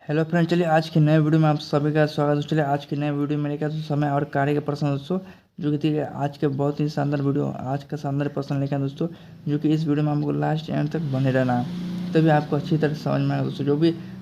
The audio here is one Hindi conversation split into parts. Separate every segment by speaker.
Speaker 1: हेलो फ्रेंड, चलिए आज की नए वीडियो में आप सभी का स्वागत है। चलिए आज की नए वीडियो में लेकर समय और कार्य के प्रश्न दोस्तों, जो कि थी आज के बहुत ही शानदार वीडियो, आज का शानदार प्रश्न लेकर दोस्तों, जो कि इस वीडियो में हमको लास्ट एंड तक बने रहना है, तभी आपको अच्छी तरह समझ में आएगा दोस्तों।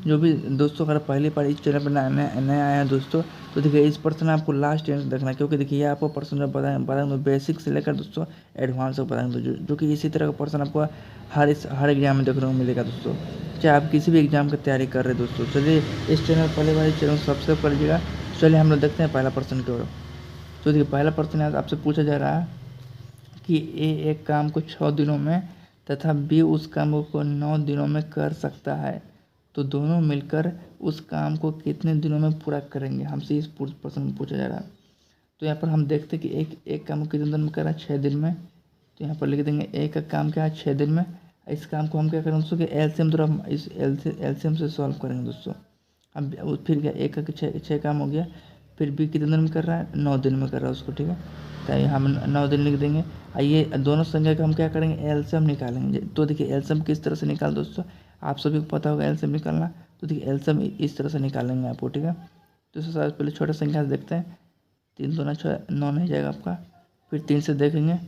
Speaker 1: जो भी दोस्तों अगर पहली बार इस चैनल पर नए आए हैं दोस्तों, तो देखिए इस प्रश्न आपको लास्ट एंड देखना है, क्योंकि देखिए आपको प्रश्न जब बताएंगे बेसिक से लेकर दोस्तों एडवांस तक बताएंगे, जो कि इसी तरह का प्रश्न आपको हर एग्जाम में देखने को मिलेगा दोस्तों, चाहे आप किसी भी एग्जाम की तैयारी कर रहे हैं दोस्तों। चलिए इस चैनल पहले वाले चैनल सब्सक्राइब कर लीजिएगा। चलिए हम लोग देखते हैं पहला प्रश्न की ओर। तो देखिए पहला प्रश्न आपसे पूछा जा रहा है कि ए एक काम को 6 दिनों में तथा बी उस काम को 9 दिनों में कर सकता है, तो दोनों मिलकर उस काम को कितने दिनों में पूरा करेंगे, हमसे इस प्रश्न में पूछा जा रहा है। तो यहाँ पर हम देखते हैं कि एक काम को कितने दिन में कर रहा है, 6 दिन में। तो यहाँ पर लिख देंगे एक का काम क्या है, 6 दिन में। इस काम को हम क्या करेंगे दोस्तों कि एलसीएम द्वारा इस एलसीएम से सॉल्व करेंगे दोस्तों। अब फिर क्या, एक का छः काम हो गया, फिर बी कितने दिन में कर रहा है, 9 दिन में कर रहा है उसको, ठीक है। तो हम 9 दिन लिख देंगे। आइए दोनों संख्या का हम क्या करेंगे, एलसीएम निकालेंगे। तो देखिए एलसीएम किस तरह से निकाल दोस्तों, आप सभी को पता होगा एलसीएम निकालना। तो देखिए एलसीएम इस तरह से निकालेंगे आपको, ठीक है। तो सबसे पहले छोटा संख्या से देखते हैं, 3 दूना 6, 9 नहीं जाएगा आपका। फिर 3 से देखेंगे,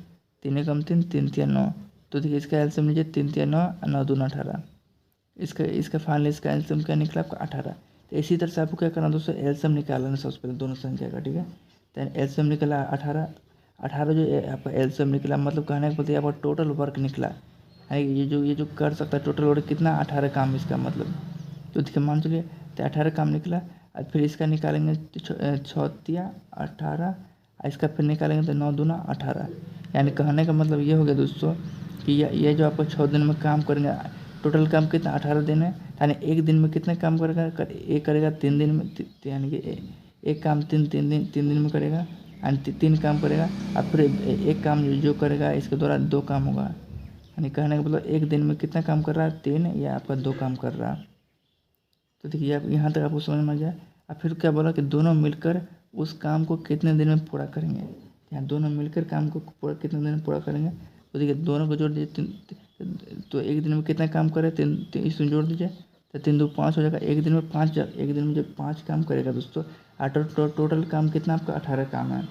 Speaker 1: 3 एकम 3, 3 तिया 9। तो देखिए इसका एलसीएम लीजिए, 3 तिया 9, 9 दूना 18। इसका फाइनल इसका एलसीएम क्या निकला आपका, 18। तो इसी तरह से आपको क्या करना दोस्तों, एलसीएम निकालना है सबसे पहले दोनों संख्या का, ठीक है। तो एलसीएम निकला 18। 18 जो आपका एलसीएम निकला, मतलब कहने का मतलब आपका टोटल वर्क निकला है। ये जो कर सकता है टोटल वर्क कितना, 18 काम इसका मतलब। तो देखिए मान चलिए, तो 18 काम निकला। और फिर इसका निकालेंगे 6 तिया 18, इसका फिर निकालेंगे तो 9 दूना 18। यानी कहने का मतलब ये हो गया दोस्तों कि ये जो आपको 6 दिन में काम करेंगे, टोटल काम कितना 18 दिन है। यानी एक दिन में कितने काम करेगा, एक करेगा 3 दिन में, यानी कि एक काम 3 दिन में करेगा, यानी 3 काम करेगा। और फिर एक काम जो करेगा इसके द्वारा 2 काम होगा। यानी कहने का मतलब एक दिन में कितना काम कर रहा है, 3, या आपका 2 काम कर रहा है। तो देखिए आप यहाँ तक आपको समझ में आ गया। और फिर क्या बोला कि दोनों मिलकर उस काम को कितने दिन में पूरा करेंगे। यहाँ दोनों मिलकर काम को पूरा कितने दिन में पूरा करेंगे। तो देखिए दोनों को जोड़ दीजिए, तो एक दिन में कितना काम करे, 3 इसमें जोड़ दीजिए, तो 3 दो 5 हो जाएगा। एक दिन में 5, एक दिन में जब 5 काम करेगा दोस्तों, टोटल काम कितना आपका 18 काम है।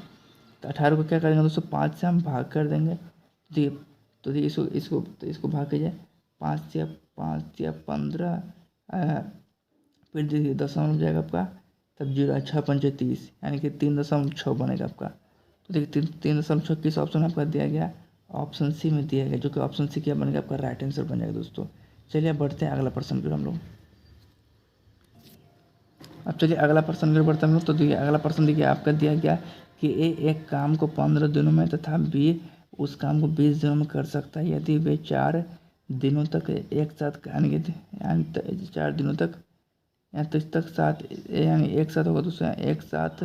Speaker 1: तो 18 को क्या करेंगे दोस्तों, 5 से हम भाग कर देंगे। तो देखिए इसको भाग कीजिए, 5 या 15, फिर देखिए दशमलव जाएगा आपका, तब 0 6 पंचे 30, यानी कि 3.6 बनेगा आपका। तो देखिए 3.6 किस ऑप्शन में आपका दिया गया, ऑप्शन सी में दिया गया, जो कि ऑप्शन सी क्या बनेगा आपका, राइट आंसर बन जाएगा दोस्तों। चलिए अब बढ़ते हैं अगला प्रश्न की ओर हम लोग। अब चलिए अगला प्रश्न की ओर बढ़ते हैं हम लोग। तो देखिए अगला प्रश्न देखिए आपका दिया गया कि ए एक काम को 15 दिनों में तथा बी उस काम को 20 दिनों में कर सकता है, यदि वे 4 दिनों तक एक साथ, यानी 4 दिनों तक यहाँ तक साथ, यानी एक साथ होगा, दूसरा एक साथ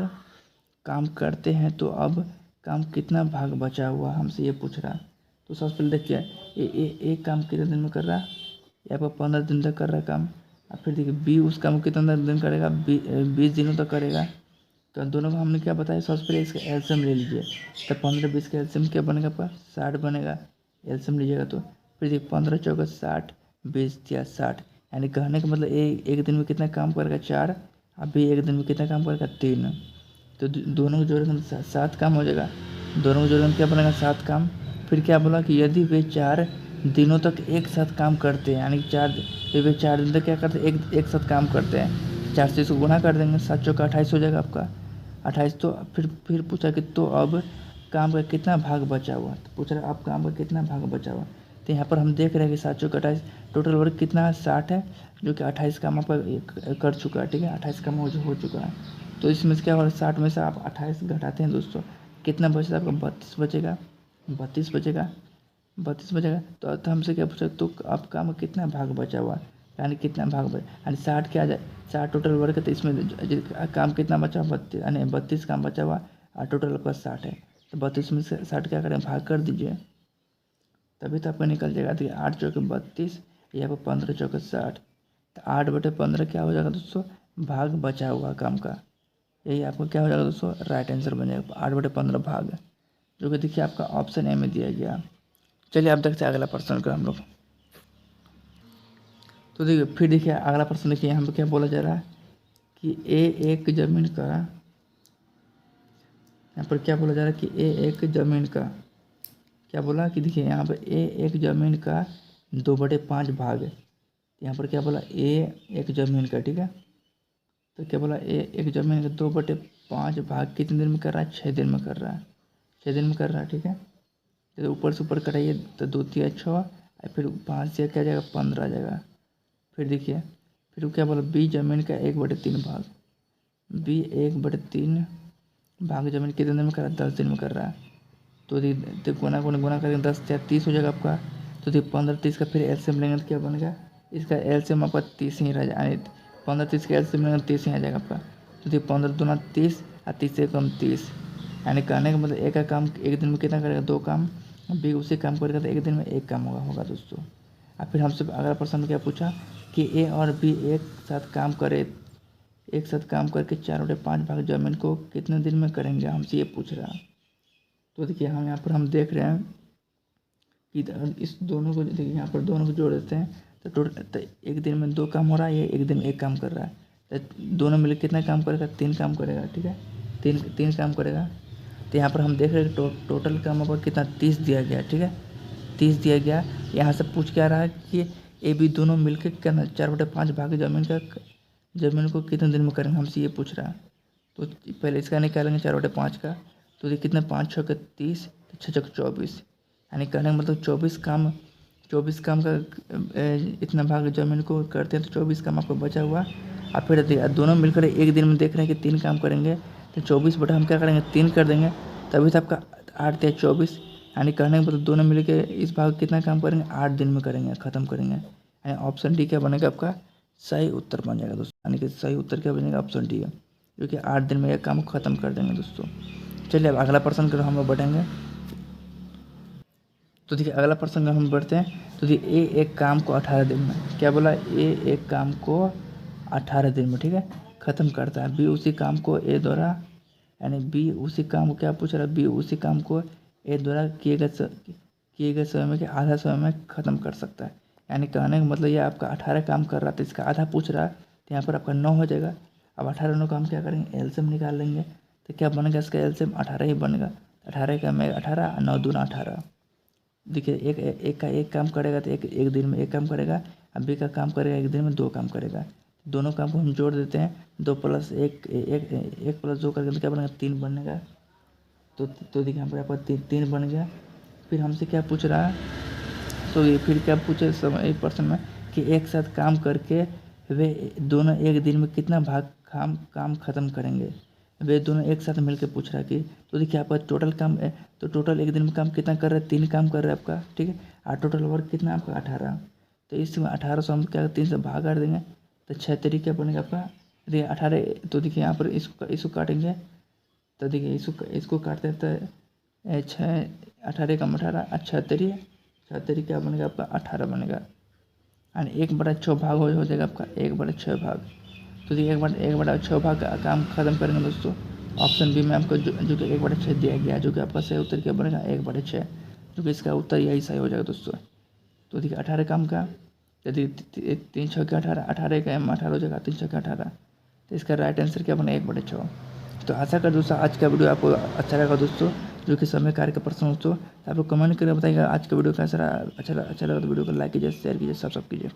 Speaker 1: काम करते हैं, तो अब काम कितना भाग बचा हुआ, हमसे ये पूछ रहा है। तो सबसे पहले देखिए एक काम कितने दिन में कर रहा है, यहाँ पर 15 दिन तक कर रहा है काम। और फिर देखिए बी उस काम को कितना दिन करेगा, 20 दिनों तक करेगा। तो दोनों को हमने क्या बताया, सबसे पहले इसका एलसीएम ले लीजिए। तो 15 20 का एलसीएम क्या बनेगा आपका, 60 बनेगा। एलसीएम लीजिएगा तो फिर देखिए 15 चौका 60, 20 या 60, यानी कहने का मतलब एक दिन में कितना काम करेगा, 4। अभी एक दिन में कितना काम करेगा, 3। तो दोनों को जोड़ेंगे 7 काम हो जाएगा। दोनों को जोड़ेंगे क्या बनेगा, 7 काम। फिर क्या बोला कि यदि वे 4 दिनों तक एक साथ काम करते हैं, यानी वे 4 दिन तक क्या करते हैं, एक साथ काम करते हैं। 4 से इसको गुना कर देंगे, 7 चौका 28 हो जाएगा आपका, 28। तो फिर पूछा कि तो अब काम का कितना भाग बचा हुआ, तो पूछ रहा अब काम का कितना भाग बचा हुआ। तो यहाँ पर हम देख रहे हैं कि 7 चौका 28, टोटल वर्क कितना है, 60 है, जो कि 28 काम आपका कर चुका है, ठीक है। 28 काम हो चुका है। तो इसमें से क्या हो रहा है, 60 में से आप 28 घटाते हैं दोस्तों, कितना बचेगा आपका, 32 बचेगा। 32 बचेगा, 32 बचेगा। तो हमसे क्या पूछा, तो आप काम का कितना भाग बचा हुआ, यानी कितना भाग बचा, यानी 60 क्या आ जाए, 60 टोटल वर्क है, तो इसमें काम कितना बचा, 32, यानी 32 काम बचा हुआ, और टोटल आपका 60 है। तो 32 में से 60 क्या करें, भाग कर दीजिए, तभी तो आपका निकल जाएगा। देखिए 8 चौके 32, यहाँ पर 15 चौके 60, तो 8/15 क्या हो जाएगा दोस्तों, भाग बचा हुआ काम का। यही आपको क्या हो जाएगा दोस्तों, राइट आंसर बन जाएगा, 8/15 भाग, जो कि देखिए आपका ऑप्शन ए में दिया गया। चलिए अब देखते हैं अगला प्रश्न का हम लोग। तो देखिए फिर देखिए अगला प्रश्न देखिए यहाँ पे क्या बोला जा रहा है कि ए एक ज़मीन का, यहाँ पर क्या बोला जा रहा है कि ए एक ज़मीन का, क्या बोला कि देखिए यहाँ पे ए एक ज़मीन का 2/5 भाग है। यहाँ पर क्या बोला ए एक ज़मीन का, ठीक है। तो क्या बोला ए एक ज़मीन का 2/5 भाग कितने दिन में कर रहा है, 6 दिन में कर रहा है, 6 दिन में कर रहा है, ठीक है। तो ऊपर से ऊपर कराइए तो 2 तिया 6 और फिर 5 से क्या जाएगा 15 आ जाएगा। फिर देखिए फिर वो क्या बोला बी ज़मीन का 1/3 भाग, बी 1/3 भाग ज़मीन कितने दिन में कर रहा है, 10 दिन में कर रहा है। तो गुना करेंगे 10 या 30 हो जाएगा आपका। तो 15 30 का फिर एलसीएम लेंगे तो क्या बनेगा, इसका एलसीएम आपका 30 ही रह जाए, 15 30 का एलसीएम लेंगे 30 ही आ जाएगा आपका। तो 15 दूना 30 और 30 से कम 30, यानी कहने का मतलब एक का काम एक दिन में कितना करेगा, 2 काम। बी उसी काम करेगा तो एक दिन में 1 काम होगा दोस्तों। और फिर हमसे अगला प्रश्न में क्या पूछा कि ए और बी एक साथ काम करके 4/5 भाग जमीन को कितने दिन में करेंगे, हमसे ये पूछ रहा है। तो देखिए हम यहाँ पर हम देख रहे हैं कि इस दोनों को देखिए यहाँ पर दोनों को जोड़ देते हैं तो टोटल एक दिन में 2 काम हो रहा है, ये एक दिन में 1 काम कर रहा है। तो दोनों मिलकर कितना काम करेगा, 3 काम करेगा, ठीक है। 3 काम करेगा। तो यहाँ पर हम देख रहे हैं टोटल काम पर कितना 30 दिया गया, ठीक है, 30 दिया गया। यहाँ से पूछ क्या रहा है कि ए बी दोनों मिलकर कितना 4/5 भाग ज़मीन को कितने दिन में करेंगे, हमसे ये पूछ रहा है। तो पहले इसका निकालेंगे 4/5 का। तो ये कितने 5 6 के 30, 6 6 24, यानी कहने का मतलब 24 काम का इतना भाग ज़मीन को करते हैं तो 24 काम आपको बचा हुआ। और फिर दोनों मिलकर एक दिन में देख रहे हैं कि 3 काम करेंगे तो 24 बटा हम क्या करेंगे 3 कर देंगे, तभी तो आपका 8 या 24, यानी कहने का मतलब दोनों मिलकर इस भाग कितना काम करेंगे 8 दिन में करेंगे, ख़त्म करेंगे। यानी ऑप्शन डी क्या बनेगा आपका सही उत्तर बन जाएगा दोस्तों, यानी कि सही उत्तर क्या बनेगा ऑप्शन डी है, क्योंकि 8 दिन में यह काम ख़त्म कर देंगे दोस्तों। चलिए अब अगला प्रश्न कर हम लोग बढ़ेंगे। तो देखिए अगला प्रश्न में हम बढ़ते हैं। तो देखिए ए एक काम को 18 दिन में, क्या बोला ए एक काम को 18 दिन में, ठीक है, ख़त्म करता है। बी उसी काम को ए द्वारा, यानी बी उसी काम को क्या पूछ रहा है, बी उसी काम को ए द्वारा किए गए समय में कि आधा समय में ख़त्म कर सकता है। यानी कहने का मतलब ये आपका 18 काम कर रहा था, इसका आधा पूछ रहा है तो यहाँ पर आपका 9 हो जाएगा। अब 18 9 काम क्या करेंगे एलसीएम निकाल लेंगे तो क्या बनेगा इसका एलसीएम 18 ही बनेगा। 18 का में 18 9 दूना 18। देखिए एक काम करेगा तो एक दिन में 1 काम करेगा, अब बी का काम करेगा एक दिन में 2 काम करेगा। दोनों काम को हम जोड़ देते हैं, 2 + 1 1 + 2 करके तो क्या बनेगा 3 बनेगा। तो देखिए यहाँ पर आपका 3 बन गया। फिर हमसे क्या पूछ रहा है, तो ये फिर क्या पूछे समय एक प्रश्न में कि एक साथ काम करके वे दोनों एक दिन में कितना भाग काम ख़त्म करेंगे, वे दोनों एक साथ मिलकर पूछ रहा है कि। तो देखिए आपका टोटल काम है, तो टोटल एक दिन में काम कितना कर रहा है 3 काम कर रहा है आपका, ठीक है। और टोटल वर्क कितना आपका 18। तो इसमें 18 से हम क्या 3 से भाग कर देंगे तो 6 तरीके क्या बनेगा आपका, देखिए 18। तो देखिए यहाँ पर इसको काटेंगे तो देखिए इसको काटते हैं तो 6 18 कम 18 अच्छा 6 क्या बनेगा आपका 18 बनेगा, यानी 1/6 भाग हो जाएगा आपका 1/6 भाग। तो देखिए 1/6 भाग का काम खत्म करेंगे दोस्तों। ऑप्शन बी में आपको जो कि 1/6 दिया गया है, जो कि आपका सही उत्तर क्या बनेगा 1/6, जो कि इसका उत्तर यही सही हो जाएगा दोस्तों। तो देखिए 18 काम का, यदि 3 6 के 18 18 का 18 हो जाएगा, 3 6 के 18, तो इसका राइट आंसर क्या बनेगा 1/6। तो आशा कर दोस्तों आज का वीडियो आपको अच्छा लगा दोस्तों, जो कि समय कार्य का प्रश्न दोस्तों। आप लोग कमेंट करके बताइएगा आज का वीडियो कैसा रहा, अच्छा लगा तो वीडियो को लाइक कीजिए, शेयर कीजिए, सब्सक्राइब कीजिए।